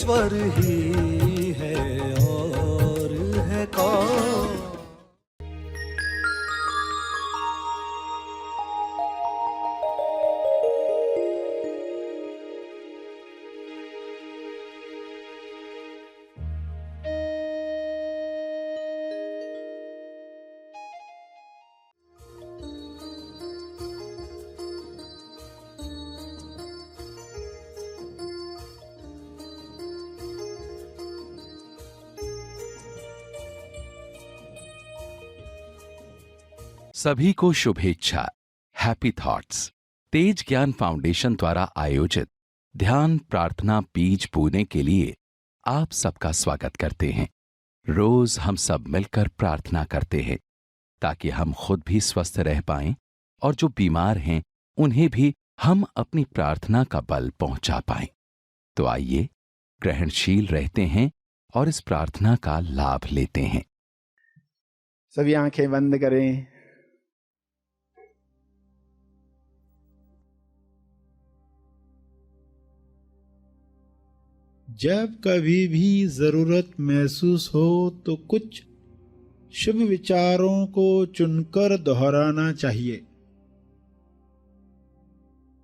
ईश्वर ही है और है कौन। सभी को शुभेच्छा। हैप्पी थॉट्स तेज ज्ञान फाउंडेशन द्वारा आयोजित ध्यान प्रार्थना बीज बोने के लिए आप सबका स्वागत करते हैं। रोज हम सब मिलकर प्रार्थना करते हैं ताकि हम खुद भी स्वस्थ रह पाएं और जो बीमार हैं उन्हें भी हम अपनी प्रार्थना का बल पहुंचा पाएं। तो आइए ग्रहणशील रहते हैं और इस प्रार्थना का लाभ लेते हैं। सभी आंखें बंद करें। जब कभी भी जरूरत महसूस हो तो कुछ शुभ विचारों को चुनकर दोहराना चाहिए,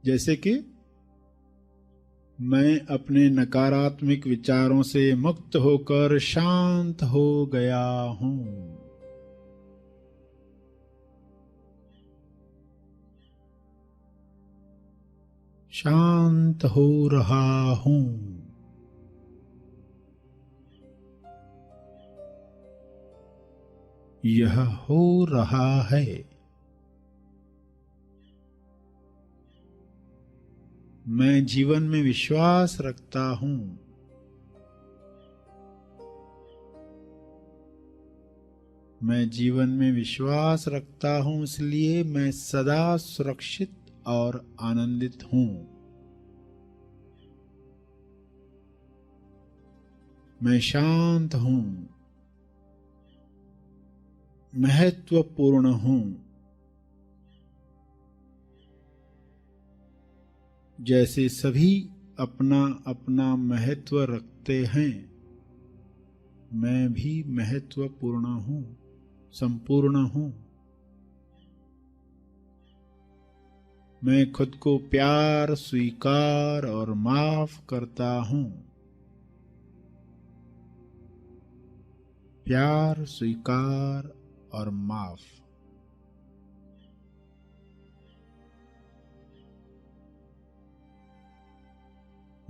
जैसे कि मैं अपने नकारात्मक विचारों से मुक्त होकर शांत हो गया हूं। शांत हो रहा हूं। यह हो रहा है। मैं जीवन में विश्वास रखता हूं। मैं जीवन में विश्वास रखता हूं, इसलिए मैं सदा सुरक्षित और आनंदित हूं। मैं शांत हूं, महत्वपूर्ण हूं। जैसे सभी अपना अपना महत्व रखते हैं, मैं भी महत्वपूर्ण हूं, संपूर्ण हूं। मैं खुद को प्यार, स्वीकार और माफ करता हूं। प्यार, स्वीकार और माफ।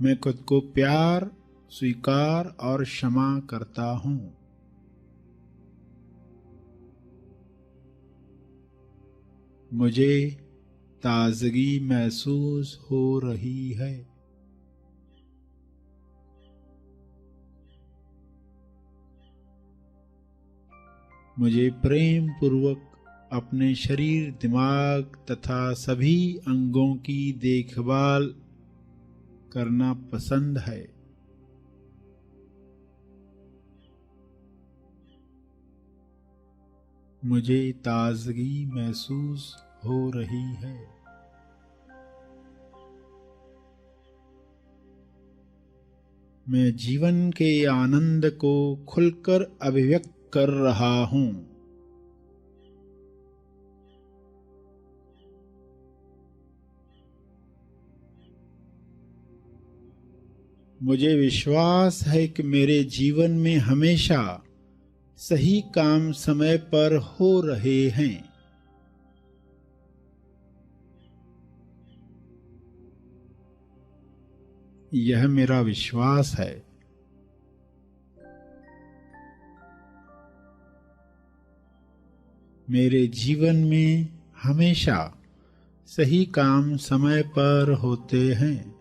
मैं खुद को प्यार, स्वीकार और क्षमा करता हूं। मुझे ताजगी महसूस हो रही है। मुझे प्रेम पूर्वक अपने शरीर, दिमाग तथा सभी अंगों की देखभाल करना पसंद है। मुझे ताजगी महसूस हो रही है। मैं जीवन के आनंद को खुलकर अभिव्यक्त कर रहा हूं। मुझे विश्वास है कि मेरे जीवन में हमेशा सही काम समय पर हो रहे हैं। यह मेरा विश्वास है। मेरे जीवन में हमेशा सही काम समय पर होते हैं।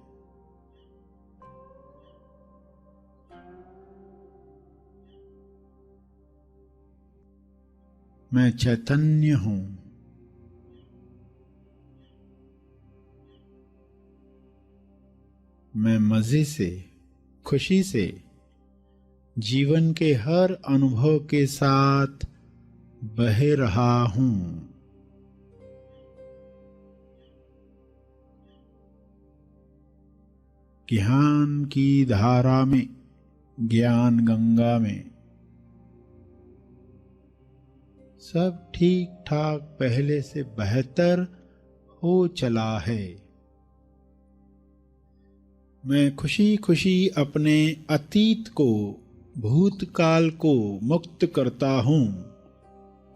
मैं चैतन्य हूं। मैं मजे से, खुशी से जीवन के हर अनुभव के साथ बह रहा हूं। ज्ञान की धारा में ज्ञान गंगा में सब ठीक ठाक पहले से बेहतर हो चला है। मैं खुशी खुशी अपने अतीत को, भूतकाल को मुक्त करता हूँ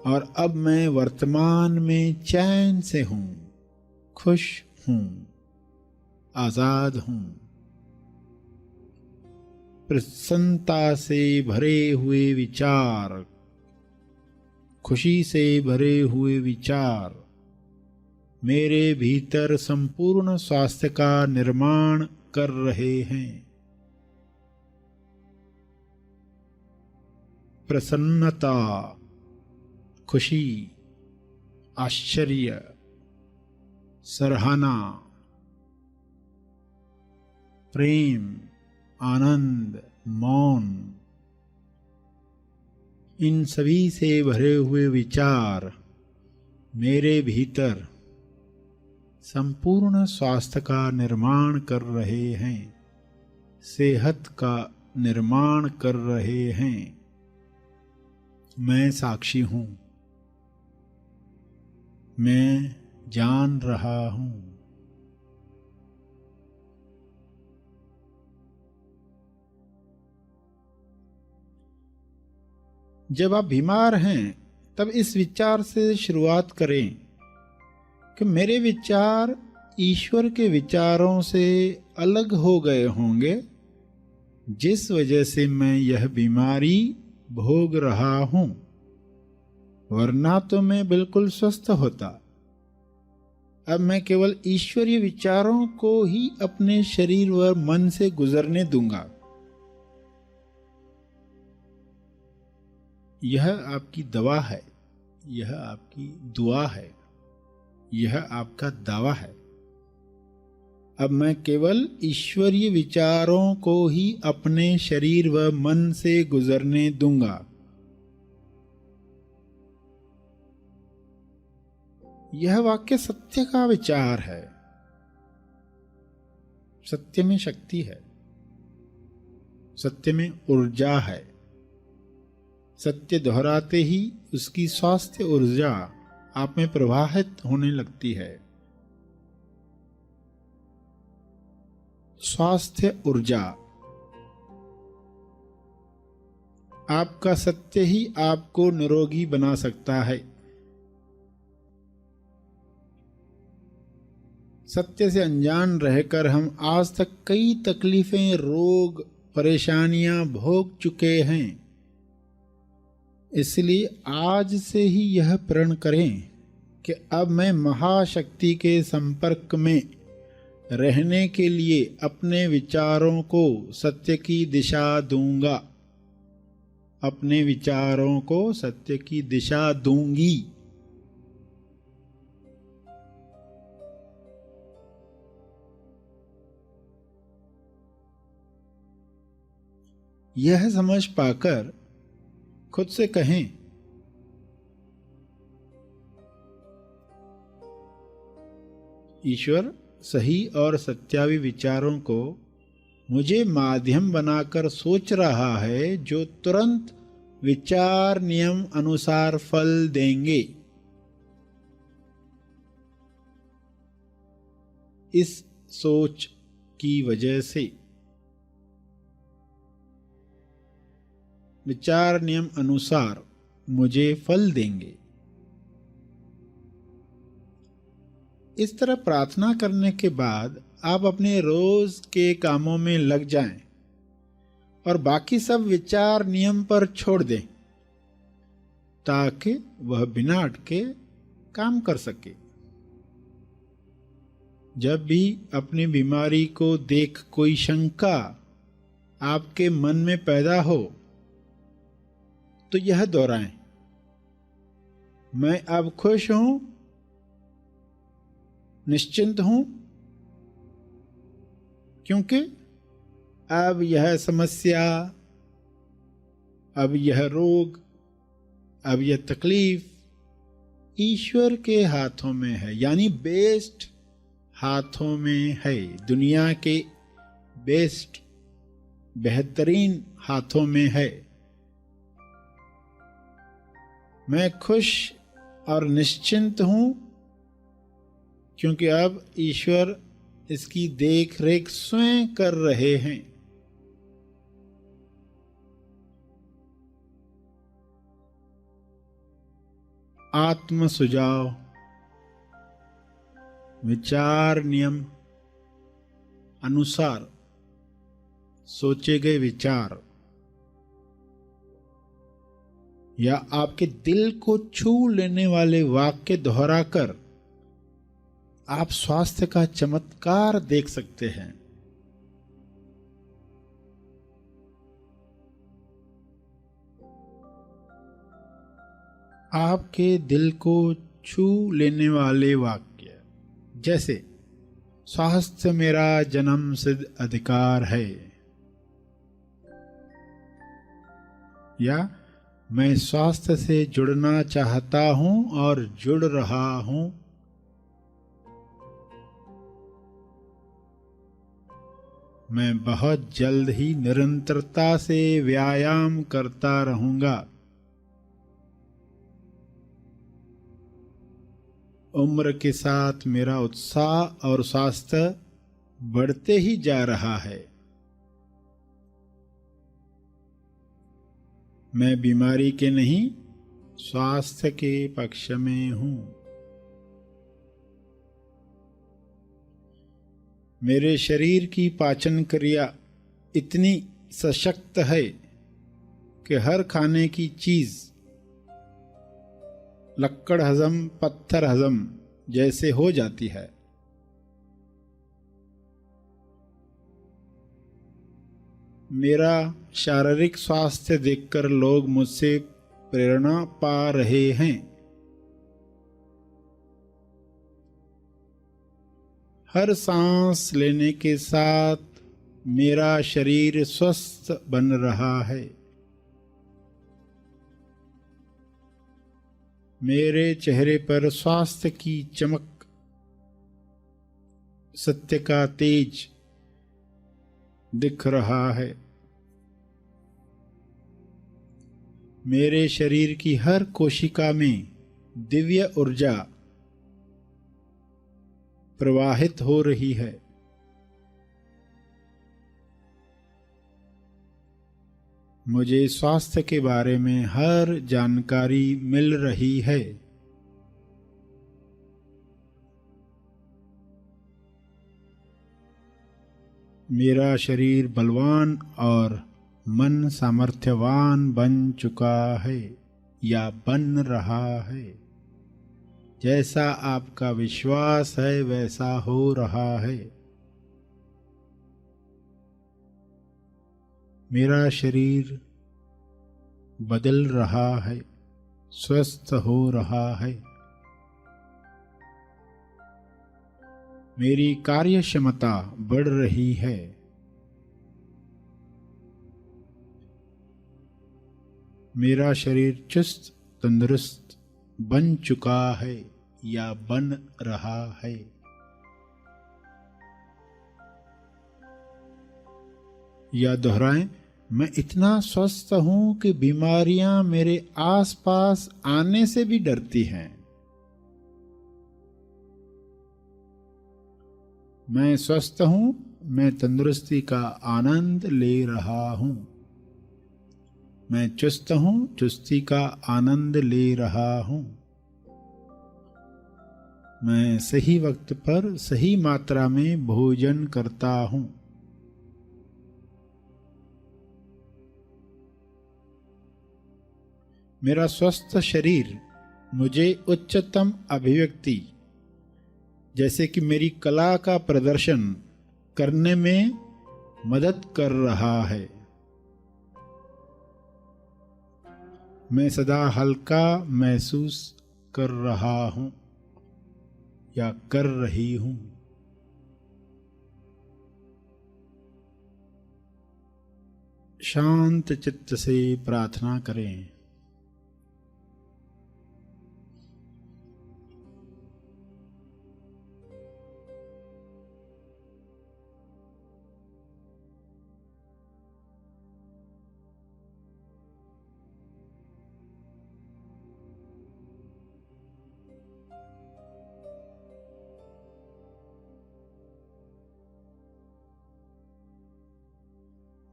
और अब मैं वर्तमान में चैन से हूँ, खुश हूँ, आजाद हूँ। प्रसन्नता से भरे हुए विचार, खुशी से भरे हुए विचार मेरे भीतर संपूर्ण स्वास्थ्य का निर्माण कर रहे हैं। प्रसन्नता, खुशी, आश्चर्य, सराहना, प्रेम, आनंद, मौन, इन सभी से भरे हुए विचार मेरे भीतर संपूर्ण स्वास्थ्य का निर्माण कर रहे हैं, सेहत का निर्माण कर रहे हैं। मैं साक्षी हूँ, मैं जान रहा हूँ। जब आप बीमार हैं तब इस विचार से शुरुआत करें कि मेरे विचार ईश्वर के विचारों से अलग हो गए होंगे, जिस वजह से मैं यह बीमारी भोग रहा हूं, वरना तो मैं बिल्कुल स्वस्थ होता। अब मैं केवल ईश्वरीय विचारों को ही अपने शरीर व मन से गुजरने दूंगा। यह आपकी दवा है, यह आपकी दुआ है, यह आपका दावा है। अब मैं केवल ईश्वरीय विचारों को ही अपने शरीर व मन से गुजरने दूंगा। यह वाक्य सत्य का विचार है। सत्य में शक्ति है, सत्य में ऊर्जा है। सत्य दोहराते ही उसकी स्वास्थ्य ऊर्जा आप में प्रवाहित होने लगती है। स्वास्थ्य ऊर्जा, आपका सत्य ही आपको निरोगी बना सकता है। सत्य से अनजान रहकर हम आज तक कई तकलीफें, रोग, परेशानियां भोग चुके हैं। इसलिए आज से ही यह प्रण करें कि अब मैं महाशक्ति के संपर्क में रहने के लिए अपने विचारों को सत्य की दिशा दूंगा, अपने विचारों को सत्य की दिशा दूंगी। यह समझ पाकर खुद से कहें, ईश्वर सही और सत्यावी विचारों को मुझे माध्यम बनाकर सोच रहा है, जो तुरंत विचार नियम अनुसार फल देंगे। इस सोच की वजह से विचार नियम अनुसार मुझे फल देंगे। इस तरह प्रार्थना करने के बाद आप अपने रोज के कामों में लग जाएं और बाकी सब विचार नियम पर छोड़ दें, ताकि वह बिना अटके काम कर सके। जब भी अपनी बीमारी को देख कोई शंका आपके मन में पैदा हो, तो यह दोहराएं, मैं अब खुश हूं, निश्चिंत हूं, क्योंकि अब यह समस्या, अब यह रोग, अब यह तकलीफ ईश्वर के हाथों में है, यानी बेस्ट हाथों में है। दुनिया के बेस्ट बेहतरीन हाथों में है। मैं खुश और निश्चिंत हूं, क्योंकि अब ईश्वर इसकी देख रेख स्वयं कर रहे हैं। आत्म सुझाव। विचार नियम अनुसार सोचे गए विचार या आपके दिल को छू लेने वाले वाक्य दोहराकर आप स्वास्थ्य का चमत्कार देख सकते हैं। आपके दिल को छू लेने वाले वाक्य जैसे स्वास्थ्य मेरा जन्म सिद्ध अधिकार है, या मैं स्वास्थ्य से जुड़ना चाहता हूं और जुड़ रहा हूं। मैं बहुत जल्द ही निरंतरता से व्यायाम करता रहूंगा। उम्र के साथ मेरा उत्साह और स्वास्थ्य बढ़ते ही जा रहा है। मैं बीमारी के नहीं, स्वास्थ्य के पक्ष में हूं। मेरे शरीर की पाचन क्रिया इतनी सशक्त है कि हर खाने की चीज लक्कड़ हजम, पत्थर हजम जैसे हो जाती है। मेरा शारीरिक स्वास्थ्य देखकर लोग मुझसे प्रेरणा पा रहे हैं। हर सांस लेने के साथ मेरा शरीर स्वस्थ बन रहा है। मेरे चेहरे पर स्वास्थ्य की चमक, सत्य का तेज दिख रहा है। मेरे शरीर की हर कोशिका में दिव्य ऊर्जा प्रवाहित हो रही है। मुझे स्वास्थ्य के बारे में हर जानकारी मिल रही है। मेरा शरीर बलवान और मन सामर्थ्यवान बन चुका है या बन रहा है। जैसा आपका विश्वास है वैसा हो रहा है। मेरा शरीर बदल रहा है, स्वस्थ हो रहा है। मेरी कार्य क्षमता बढ़ रही है। मेरा शरीर चुस्त तंदुरुस्त बन चुका है या बन रहा है। या दोहराएं, मैं इतना स्वस्थ हूं कि बीमारियां मेरे आसपास आने से भी डरती हैं। मैं स्वस्थ हूं, मैं तंदुरुस्ती का आनंद ले रहा हूं। मैं चुस्त हूं, चुस्ती का आनंद ले रहा हूं। मैं सही वक्त पर सही मात्रा में भोजन करता हूं। मेरा स्वस्थ शरीर मुझे उच्चतम अभिव्यक्ति, जैसे कि मेरी कला का प्रदर्शन करने में मदद कर रहा है। मैं सदा हल्का महसूस कर रहा हूं या कर रही हूं। शांत चित्त से प्रार्थना करें।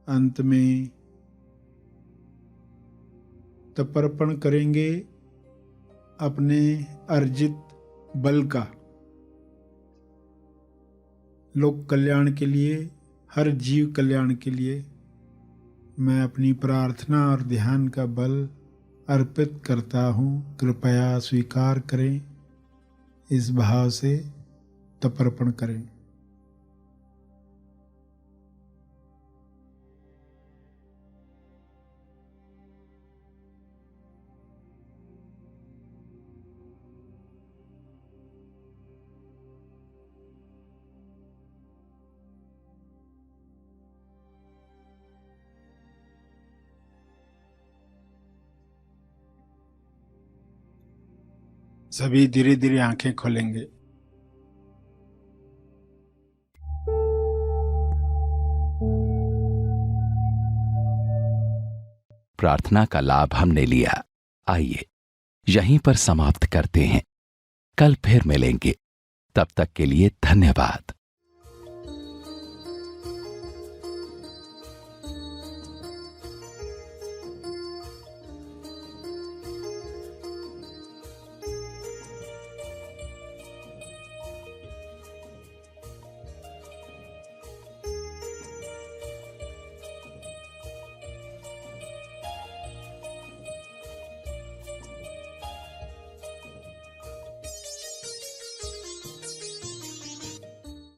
अंत में तर्पण करेंगे अपने अर्जित बल का, लोक कल्याण के लिए, हर जीव कल्याण के लिए मैं अपनी प्रार्थना और ध्यान का बल अर्पित करता हूँ, कृपया स्वीकार करें। इस भाव से तर्पण करें। सभी धीरे धीरे आंखें खोलेंगे। प्रार्थना का लाभ हमने लिया। आइए यहीं पर समाप्त करते हैं। कल फिर मिलेंगे। तब तक के लिए धन्यवाद।